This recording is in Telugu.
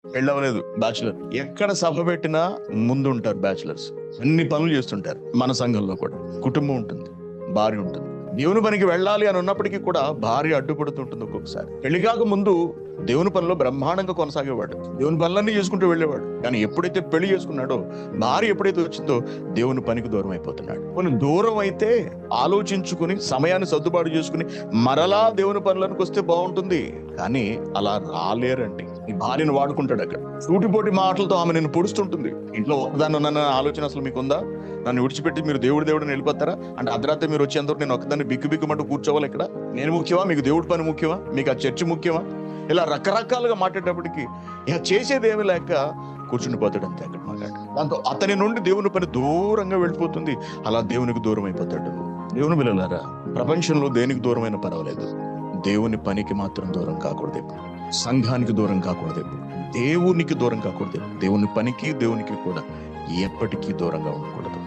పెళ్ళవలేదు, బ్యాచులర్. ఎక్కడ సభ పెట్టినా ముందుంటారు బ్యాచులర్స్. అన్ని పనులు చేస్తుంటారు. మన సంఘంలో కూడా కుటుంబం ఉంటుంది, భార్య ఉంటుంది. దేవుని పనికి వెళ్ళాలి అని ఉన్నప్పటికీ కూడా భార్య అడ్డుపడుతుంటుంది. ఒక్కొక్కసారి పెళ్లి కాక ముందు దేవుని పనిలో బ్రహ్మాండంగా కొనసాగేవాడు, దేవుని పనులన్నీ చేసుకుంటూ వెళ్ళేవాడు. కానీ ఎప్పుడైతే పెళ్లి చేసుకున్నాడో, భార్య ఎప్పుడైతే వచ్చిందో దేవుని పనికి దూరం అయిపోతున్నాడు. కొన్ని దూరం అయితే ఆలోచించుకుని సమయాన్ని సర్దుబాటు చేసుకుని మరలా దేవుని పనులకు వస్తే బాగుంటుంది. కానీ అలా రాలేరండి. ఈ భార్యను వాడుకుంటాడు అక్కడ. సూటిపోటి మాటలతో ఆమె నేను పొడుస్తుంటుంది. ఇంట్లో ఒక్కదాన్ని ఉన్నానన్న ఆలోచన అసలు మీకుందా? నన్ను విడిచిపెట్టి మీరు దేవుడిని వెళ్ళిపోతారా? అంటే అర్ధరాత్రి మీరు వచ్చేందుకు నేను ఒక్కదాన్ని బిక్కుబిక్కుమంటూ కూర్చోవాలి ఇక్కడ? నేను ముఖ్యమా? మీకు దేవుడి పని ముఖ్యమా? మీకు ఆ చర్చి ముఖ్యమా? ఇలా రకరకాలుగా మాట్లాడేటప్పటికి ఇక చేసేది ఏమి లేక కూర్చుని పోతాడు అంతే అక్కడ మాట్లాడు. దాంతో అతని నుండి దేవుని పని దూరంగా వెళ్ళిపోతుంది. అలా దేవునికి దూరం అయిపోతాడు. దేవుని పిల్లలారా, ప్రపంచంలో దేనికి దూరమైన పర్వాలేదు, దేవుని పనికి మాత్రం దూరం కాకూడదు. సంఘానికి దూరం కాకూడదు, దేవునికి దూరం కాకూడదు. దేవుని పనికి దేవునికి కూడా ఎప్పటికీ దూరంగా ఉండకూడదు.